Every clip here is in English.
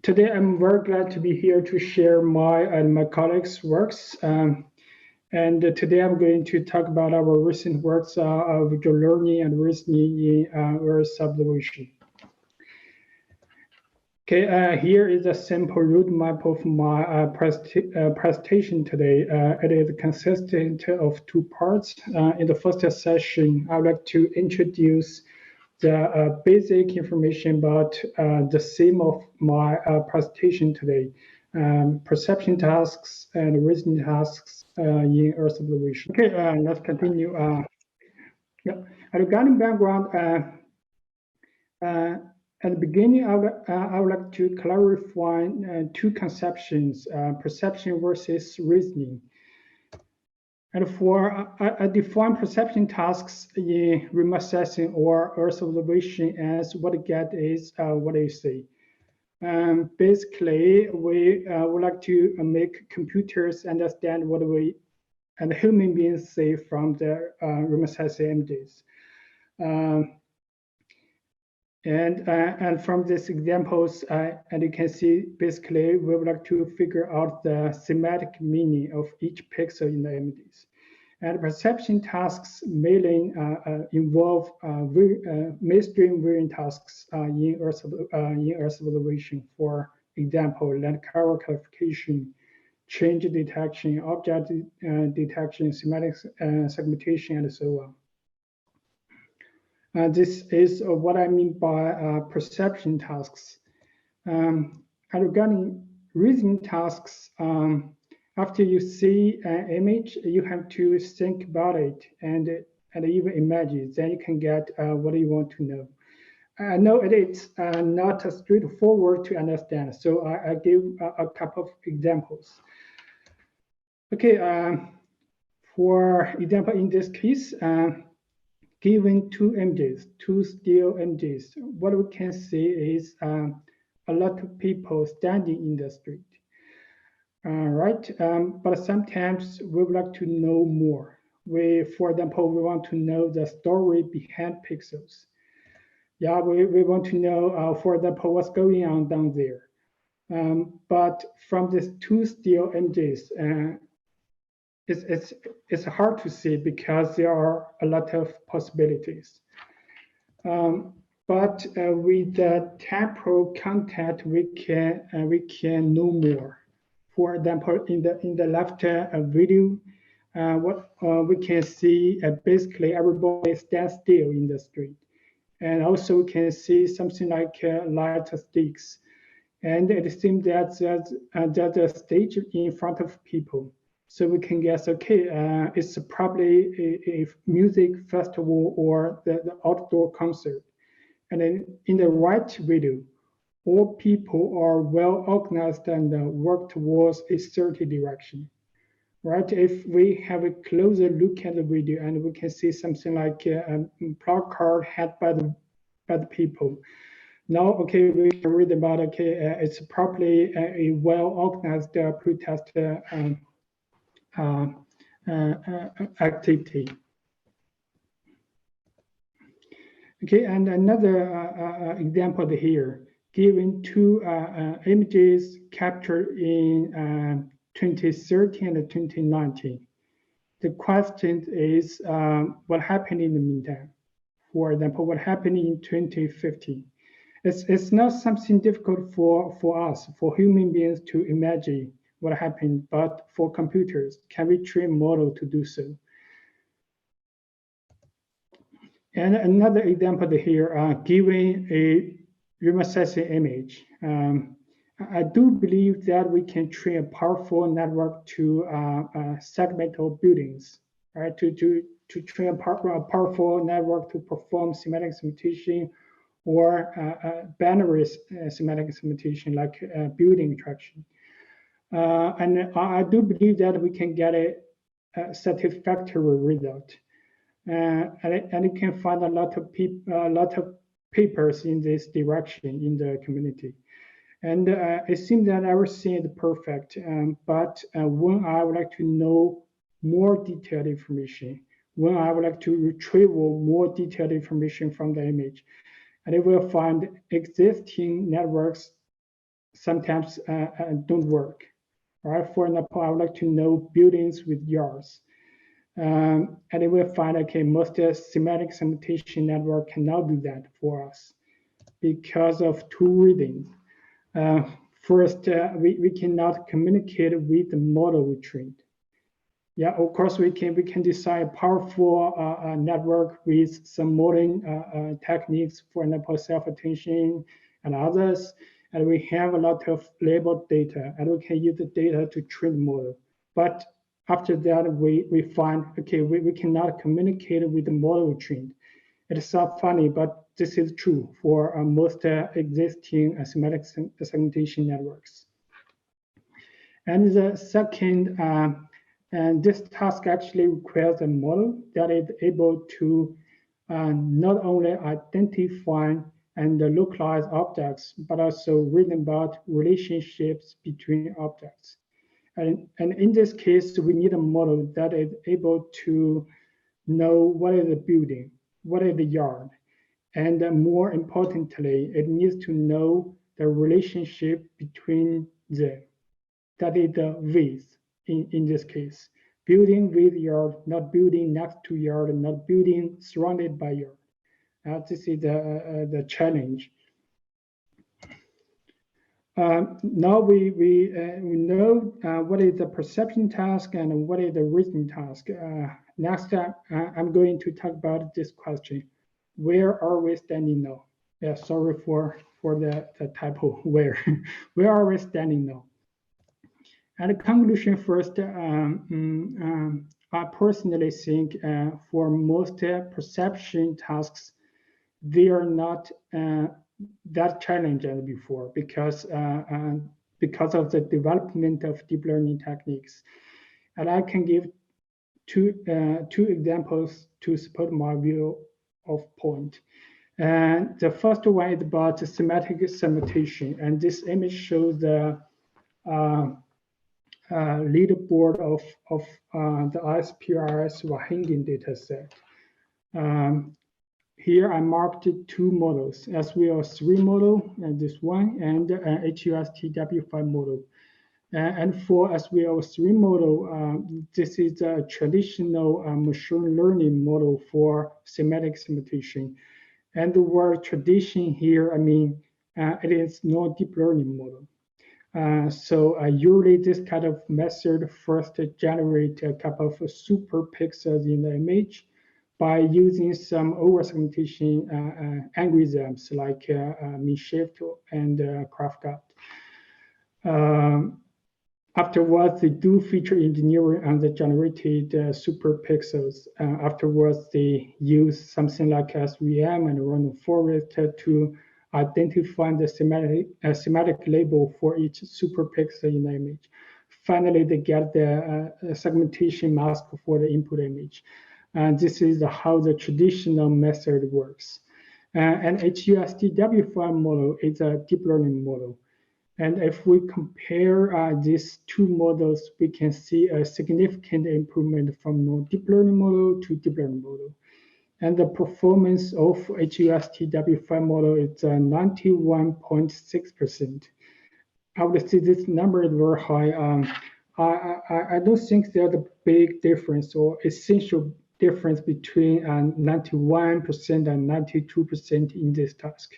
Today, I'm very glad to be here to share my and my colleagues' works. Today, I'm going to talk about our recent works of visual learning and reasoning in Earth observation. Okay, here is a simple roadmap of my presentation today. It is consistent of two parts. In the first session, I would like to introduce the basic information about the theme of my presentation today, perception tasks and reasoning tasks in Earth observation. Okay, let's continue. Yeah. Regarding background, at the beginning, I would like to clarify two conceptions, perception versus reasoning. And for I define perception tasks in remote sensing or Earth observation as what I get is what I see. Basically, we would like to make computers understand what we and human beings see from the remote sensing images. And from these examples, and you can see, basically, we would like to figure out the semantic meaning of each pixel in the images. And perception tasks mainly involve mainstream viewing tasks in Earth observation. For example, land cover classification, change detection, object detection, semantic segmentation, and so on. This is what I mean by perception tasks. And regarding reasoning tasks, after you see an image, you have to think about it and even imagine. Then you can get what you want to know. I know it's not straightforward to understand, so I give a couple of examples. Okay, for example, in this case, given two images, two still images, what we can see is a lot of people standing in the street, right? But sometimes we would like to know more. For example, we want to know the story behind pixels. Yeah, we want to know, for example, what's going on down there. But from these two still images, it's hard to see because there are a lot of possibilities. But with the temporal content, we can know more. For example, in the left video, what we can see basically everybody stands still in the street, and also we can see something like light sticks, and it seems that there's a stage in front of people. So we can guess, okay, it's probably a music festival or the outdoor concert. And then in the right video, all people are well organized and work towards a certain direction, right? If we have a closer look at the video and we can see something like a placard had by the people. Now, okay, we can read about, okay, it's probably a well organized protest activity. Okay, and another example here, given two images captured in 2013 and 2019. The question is what happened in the meantime? For example, what happened in 2015? It's not something difficult for us, for human beings to imagine what happened, but for computers, can we train a model to do so? And another example here, given a remote sensing image, I do believe that we can train a powerful network to segmental buildings, right? To train a powerful network to perform semantic segmentation or binary semantic segmentation like building interaction. And I do believe that we can get a satisfactory result. And you can find a lot of papers in this direction in the community. And it seems that everything is perfect. But when I would like to know more detailed information, when I would like to retrieve more detailed information from the image, and it will find existing networks sometimes don't work. All right, for example, I would like to know buildings with yards. And it will find, okay, most semantic segmentation network cannot do that for us because of two reasons. First, we cannot communicate with the model we trained. Yeah, of course we can design a powerful network with some modern techniques, for example, self-attention and others. And we have a lot of labeled data, and we can use the data to train the model. But after that, we find, okay, we cannot communicate with the model we trained. It's so funny, but this is true for most existing semantic segmentation networks. And the second, and this task actually requires a model that is able to not only identify and localize objects, but also read about relationships between objects. And in this case, we need a model that is able to know what is the building, what is the yard, and more importantly, it needs to know the relationship between them. That is the width in this case. Building with yard, not building next to yard, not building surrounded by yard. This is the challenge. Now we know what is the perception task and what is the reasoning task. Next time, I'm going to talk about this question. Where are we standing now? Yeah, sorry for the typo, where. Where are we standing now? And the conclusion first, I personally think for most perception tasks, they are not that challenging before because of the development of deep learning techniques. And I can give two examples to support my view of point. And the first one is about semantic segmentation. And this image shows the leaderboard of the ISPRS Wahingan dataset. Here I marked two models, SVL3 model, and this one, and HUSTW5 model. And for SVL3 model, this is a traditional machine learning model for semantic segmentation. And the word tradition here, I mean, it is not deep learning model. So usually this kind of method first generate a couple of super pixels in the image by using some over-segmentation algorithms like MinShift and CraftGut. Afterwards, they do feature engineering on the generated super pixels. Afterwards, they use something like SVM and random forest to identify the semantic label for each super pixel in the image. Finally, they get the segmentation mask for the input image. And this is how the traditional method works. And HUSTW5 model is a deep learning model. And if we compare these two models, we can see a significant improvement from deep learning model to deep learning model. And the performance of HUSTW5 model is 91.6%. I would say this number is very high. I don't think there's a big difference or essential difference between 91% and 92% in this task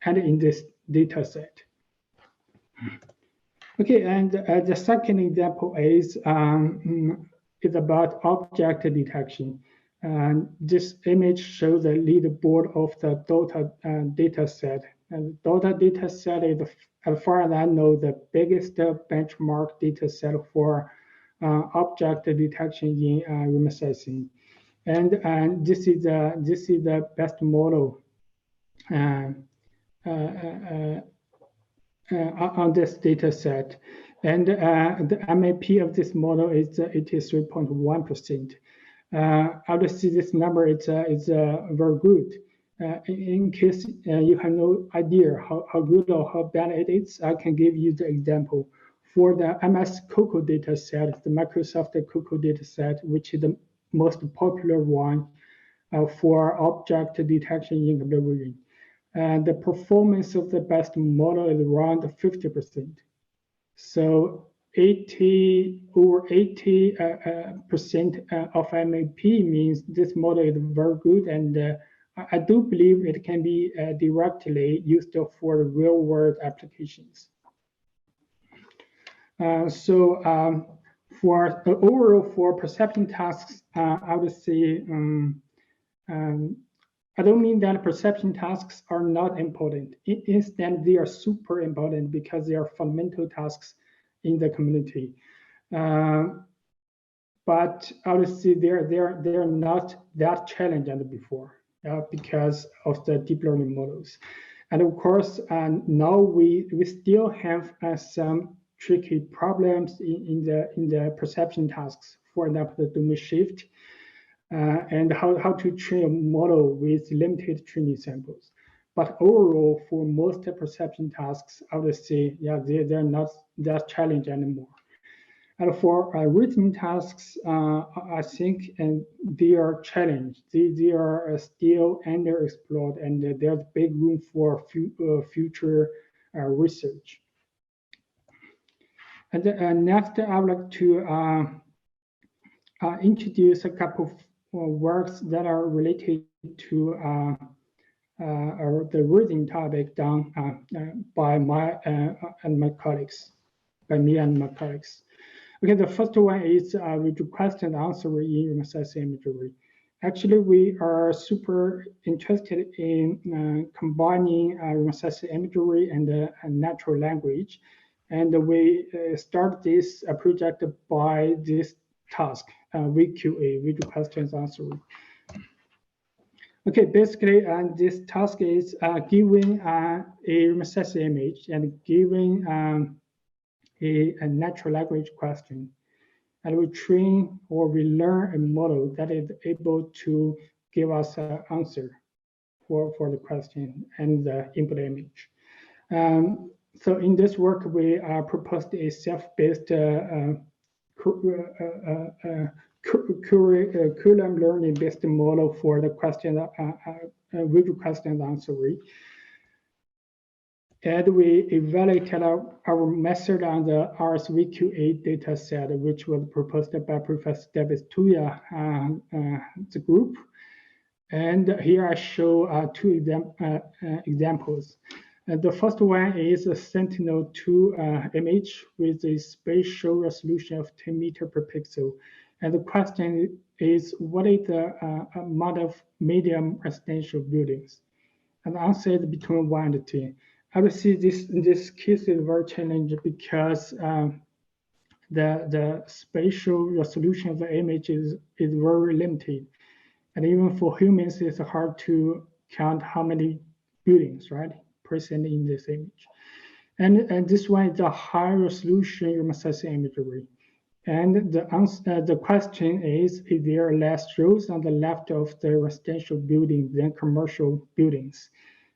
and in this data set. Okay, and the second example is about object detection. And this image shows the leaderboard of the DOTA data set. And the DOTA data set is, as far as I know, the biggest benchmark data set for object detection in remote sensing. And this is the best model on this data set. And the MAP of this model is 83.1%. Obviously, this number is very good. In case you have no idea how good or how bad it is, I can give you the example. For the MS COCO data set, the Microsoft COCO data set, which is the most popular one for object detection in computer vision. and the performance of the best model is around 50%. So 80% of MAP means this model is very good, and I do believe it can be directly used for real-world applications. For overall for perception tasks, I would say I don't mean that perception tasks are not important. Instead, they are super important because they are fundamental tasks in the community. But I would say they're not that challenging before because of the deep learning models. And of course, now we still have some tricky problems in the perception tasks. For example, the domain shift. And how to train a model with limited training samples. But overall, for most perception tasks, I would say, yeah, they're not that challenging anymore. And for reasoning tasks, I think they are challenged. They are still underexplored, and there's big room for future research. And next, I would like to introduce a couple of works that are related to the reasoning topic done by me and my colleagues. Okay, the first one is with request and answer in real-time imagery. Actually, we are super interested in combining real-time imagery and natural language, and we start this project by this task. VQA, video questions answering. Okay, basically, this task is giving a real image and giving a natural language question, and we train or we learn a model that is able to give us an answer for the question and the input image. So in this work, we proposed a self-based curriculum learning based model for the question visual question answering. And we evaluated our method on the RSVQA data set, which was proposed by Professor Davis Tuya, the group. And here I show two examples. The first one is a Sentinel-2 image with a spatial resolution of 10 meters per pixel. And the question is, what is the amount of medium residential buildings? And the answer is between 1 and 10. I would say this case is very challenging because the spatial resolution of the image is very limited. And even for humans, it's hard to count how many buildings, right, present in this image. And this one is a high resolution real-time imagery. And the question is there less rows on the left of the residential building than commercial buildings?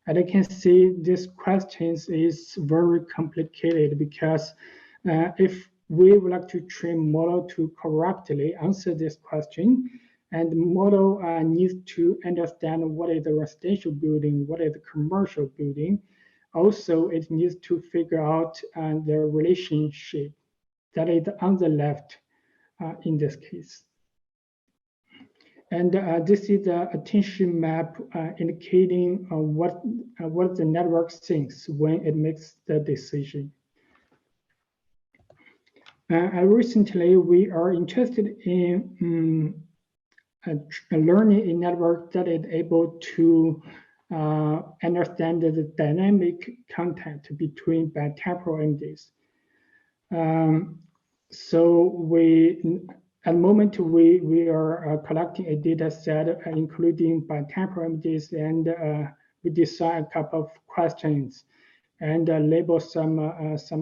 And I can see this question is very complicated because if we would like to train model to correctly answer this question, and the model needs to understand what is the residential building, what is the commercial building. Also, it needs to figure out the relationship that is on the left in this case. And this is the attention map indicating what the network thinks when it makes the decision. Recently, we are interested in learning a network that is able to understand the dynamic contact between bitemporal images. So at the moment, we are collecting a data set including bitemporal images, and we design a couple of questions and label some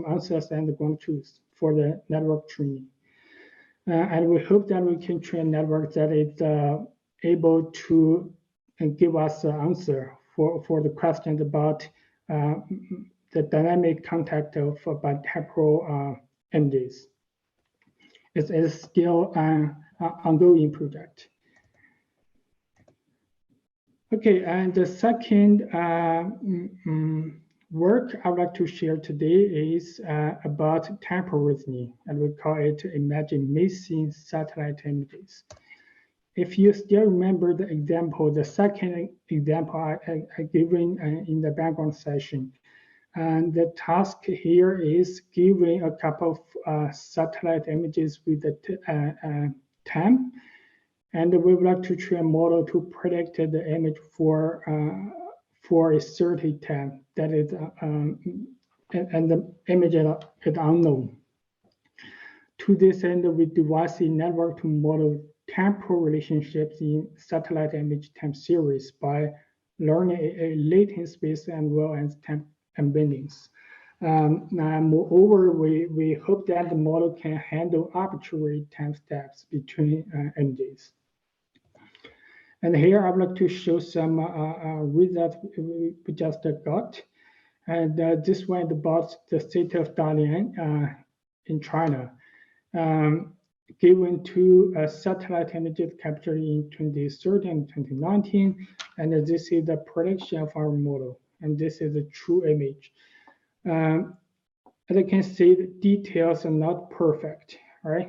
answers and ground truths for the network training. And we hope that we can train a network that is able to give us an answer for the questions about the dynamic contact of bitemporal images. It is still an ongoing project. Okay, and the second work I would like to share today is about temporal reasoning, and we call it imagine missing satellite images. If you still remember the example, the second example I given in the background session, and the task here is giving a couple of satellite images with the time, and we would like to train a model to predict the image for a certain time that is and the image is unknown. To this end, we devise a network to model temporal relationships in satellite image time series by learning a latent space as well as time embeddings. Moreover, we hope that the model can handle arbitrary time steps between images. And here I would like to show some results we just got. And this one about the city of Dalian in China. Given two satellite images captured in 2013 and 2019, and this is the prediction of our model, and this is a true image. As you can see, the details are not perfect, right?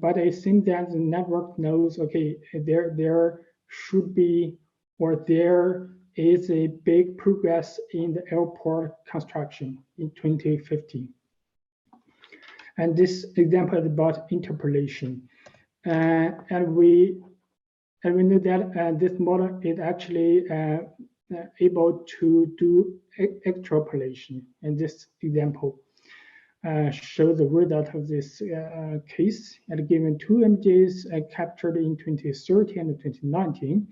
But it seems that the network knows, okay, there should be, or there is a big progress in the airport construction in 2015. And this example is about interpolation. And we know that this model is actually able to do extrapolation. And this example shows the result of this case. And given two images captured in 2013 and 2019.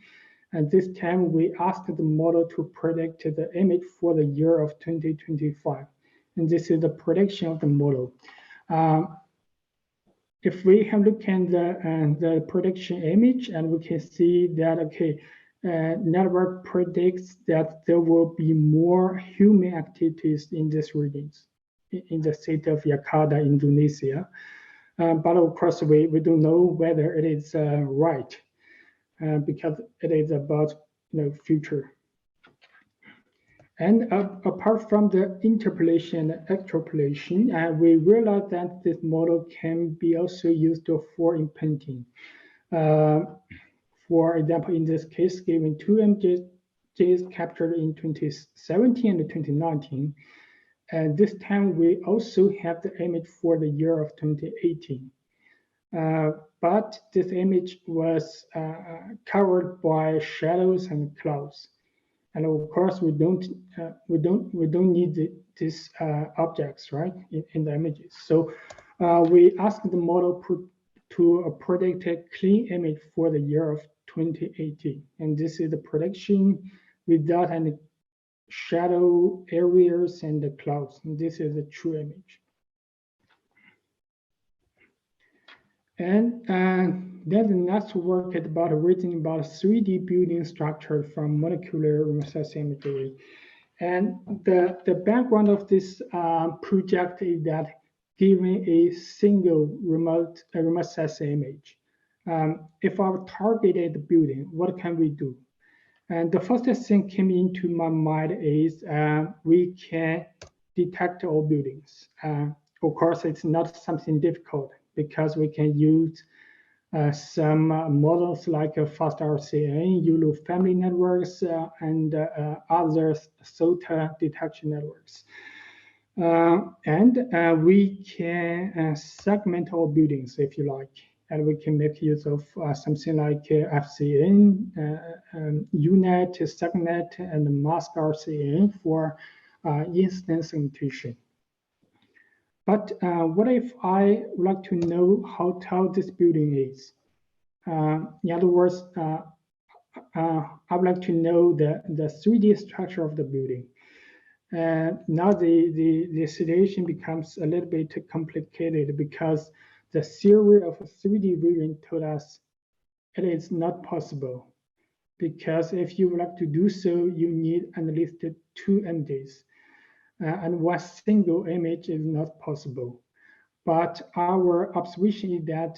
And this time we asked the model to predict the image for the year of 2025. And this is the prediction of the model. If we have looked at the prediction image, and we can see that, okay, network predicts that there will be more human activities in these regions, in the state of Jakarta, Indonesia. But of course, we don't know whether it is right, because it is about future. And apart from the interpolation and extrapolation, we realized that this model can be also used for imprinting. For example, in this case, given two images captured in 2017 and 2019, and this time we also have the image for the year of 2018. But this image was covered by shadows and clouds. And of course, we don't need these objects, right, in the images. So we asked the model to predict a clean image for the year of 2018, and this is the prediction without any shadow areas and the clouds. And this is a true image. And then the next work is about reasoning about 3D building structure from molecular remote sensing imagery. And the background of this project is that given a single remote sensing image, if our targeted building, what can we do? And the first thing came into my mind is we can detect all buildings. Of course, it's not something difficult, because we can use some models like fast RCN, ULU family networks, and other SOTA detection networks. And we can segment our buildings, if you like, and we can make use of something like FCN, UNet, SegNet, and mask RCN for instance annotation. But what if I would like to know how tall this building is? In other words, I would like to know the 3D structure of the building. Now the situation becomes a little bit complicated, because the theory of a 3D vision told us it is not possible. Because if you would like to do so, you need at least two images. And one single image is not possible. But our observation is that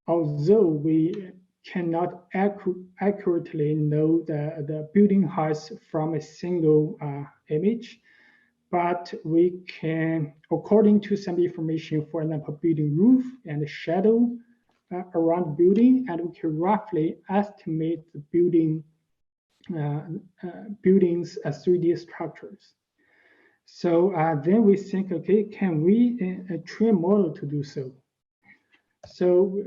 although we cannot accurately know the building height from a single image, but we can, according to some information, for example, building roof and shadow around the building, and we can roughly estimate the building's 3D structures. So then we think, okay, can we train a model to do so? So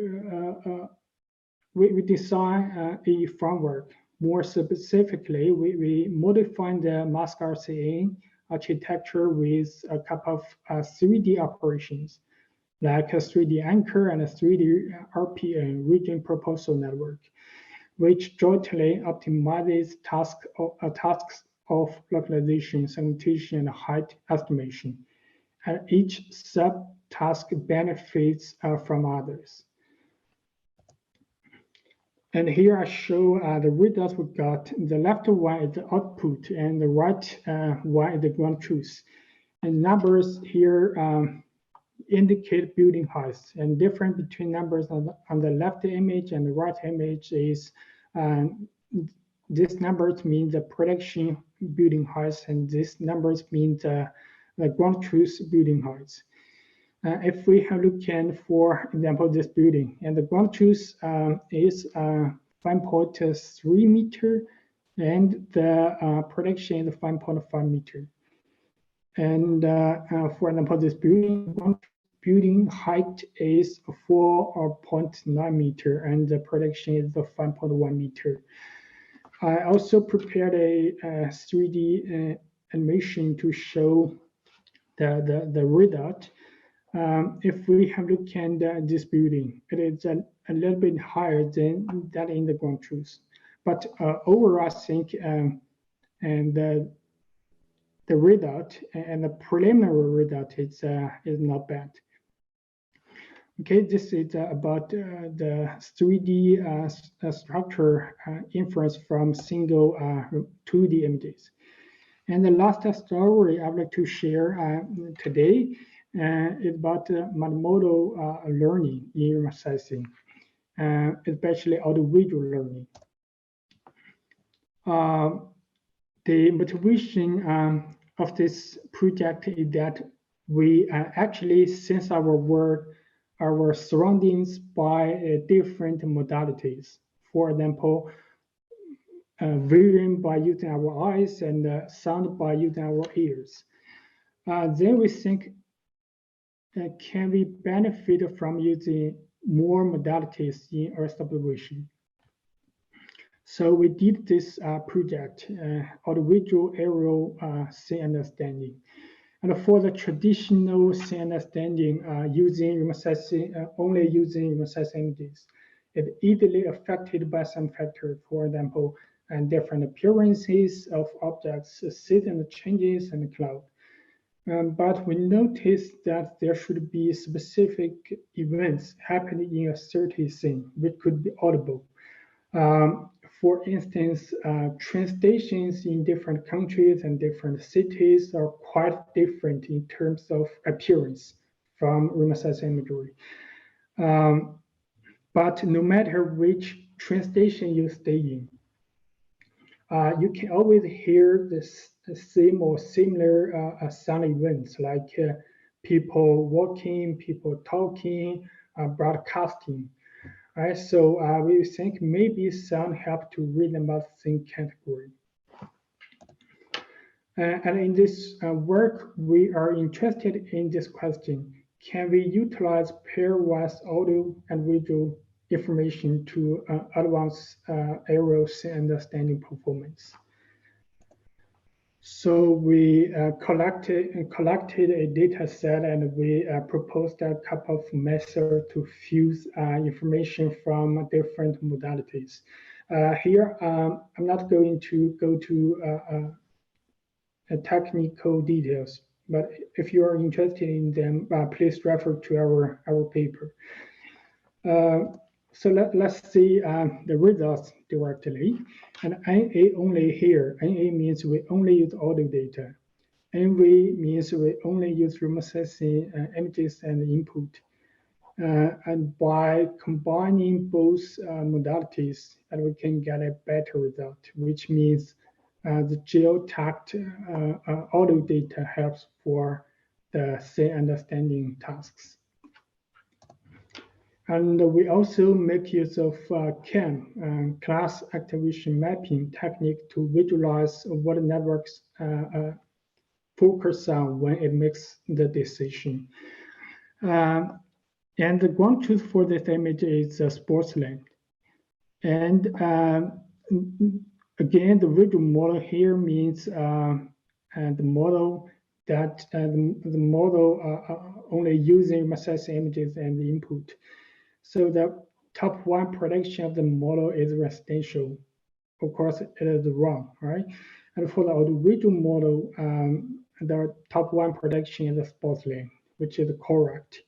we design a framework. More specifically, we modify the mask RCA architecture with a couple of 3D operations, like a 3D anchor and a 3D RPN, region proposal network, which jointly optimizes tasks of localization, segmentation, and height estimation. And each subtask benefits from others. And here I show the results we got. The left one is the output, and the right one is the ground truth. And numbers here indicate building heights. And difference between numbers on the left image and the right image is these numbers mean the prediction building heights, and these numbers mean the ground truth building heights. If we have looked at, for example, this building, and the ground truth is 5.3 meter, and the prediction is 5.5 meter. And for example, this building height is 4.9 meter, and the prediction is 5.1 meter. I also prepared a 3D animation to show the result. If we have looked at this building, it is a little bit higher than that in the ground truth. But overall, I think and the result and the preliminary result is not bad. Okay, this is about the 3D structure inference from single 2D images. And the last story I would like to share today is about multimodal learning in image sensing, especially audiovisual learning. The motivation of this project is that we actually sense our world, our surroundings by different modalities. For example, vision by using our eyes and sound by using our ears. Then we think, can we benefit from using more modalities in Earth observation? So we did this project, audiovisual aerial scene understanding. And for the traditional scene understanding, only using image sensing images, it's easily affected by some factors, for example, and different appearances of objects, seasonal changes, and cloud. But we noticed that there should be specific events happening in a certain scene, which could be audible. For instance, train stations in different countries and different cities are quite different in terms of appearance from remote sensing imagery. But no matter which train station you stay in, you can always hear the same or similar sound events like people walking, people talking, broadcasting. Right, so we think maybe sound help to read about the same category. And in this work, we are interested in this question: can we utilize pairwise audio and visual information to advance aerial understanding performance? So we collected a data set, and we proposed a couple of methods to fuse information from different modalities. Here, I'm not going to go to technical details, but if you are interested in them, please refer to our paper. So let's see the results directly. And NA only here. NA means we only use audio data. NV means we only use remote sensing images and input. and by combining both modalities, and we can get a better result, which means the geotagged audio data helps for the scene understanding tasks. And we also make use of CAM, class activation mapping technique, to visualize what networks focus on when it makes the decision. And the ground truth for this image is sports lane. And again, the visual model here means the model that the model only using massage images and the input. So the top one prediction of the model is residential. Of course, it is wrong, right? And for the audio-visual model, the top one prediction is the sports lane, which is correct,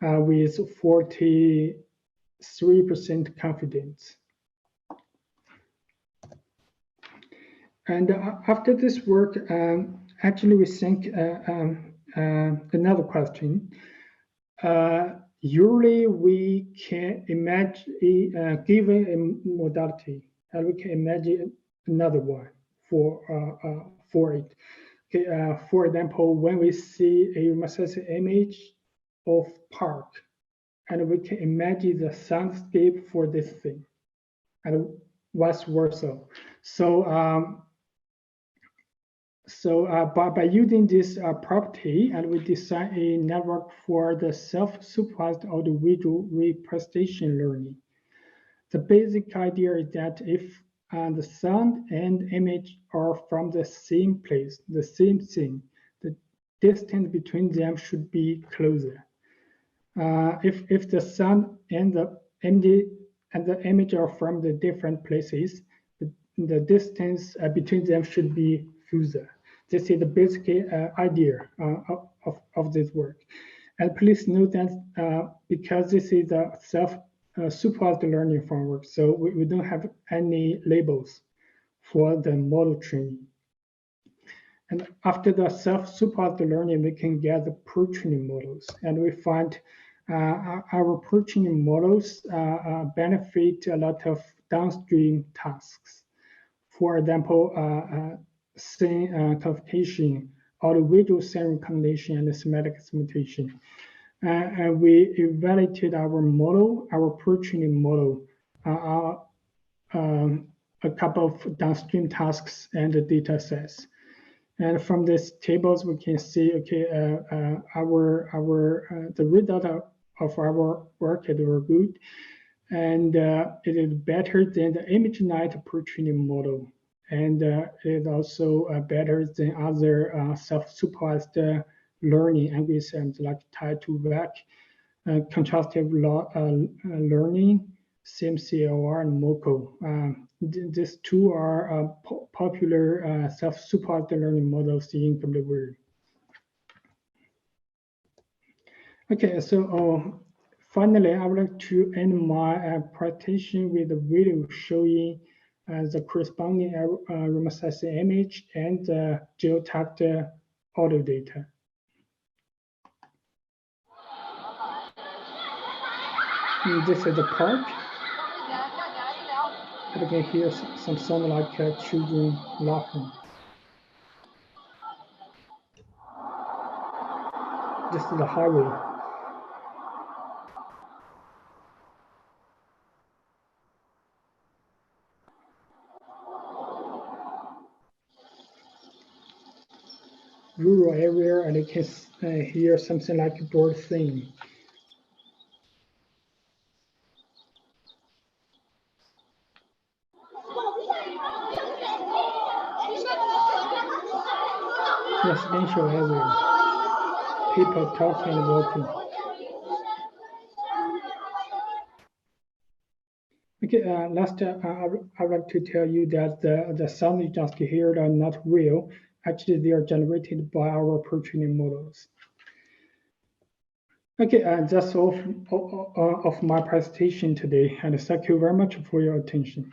with 43% confidence. And after this work, actually we think another question. Usually we can imagine, given a modality, and we can imagine another one for it. Okay, for example, when we see a massage image of park, and we can imagine the soundscape for this thing, and vice versa. So by using this property, and we design a network for the self-supervised audiovisual representation learning. The basic idea is that if the sound and image are from the same place, the same thing, the distance between them should be closer. If the sound and the image are from the different places, the distance between them should be further. This is the basic idea of this work. And please note that because this is a self-supervised learning framework, so we don't have any labels for the model training. And after the self-supervised learning, we can get the pre-training models. And we find our pre-training models benefit a lot of downstream tasks. For example, scene classification, audio-visual scene recognition, and semantic segmentation. And we evaluated our model, our pre-training model, a couple of downstream tasks and the data sets. And from these tables, we can see, okay, the result of our work is very good, and it is better than the ImageNet pre-training model, and it is also better than other self-supervised learning algorithms like Tie2Vec, contrastive learning, SimCLR, and MoCo. These two are popular self-supervised learning models in computer vision. Okay, so finally, I would like to end my presentation with a video showing the corresponding remote sensing image and the geotagged audio data. And this is the park. You can hear some sound like children laughing. This is the highway. Rural area, and you can hear something like a bird singing. Residential area, people talking and walking. Okay, last I would like to tell you that the sound you just heard are not real. Actually, they are generated by our pre-training models. Okay, that's all of my presentation today, and thank you very much for your attention.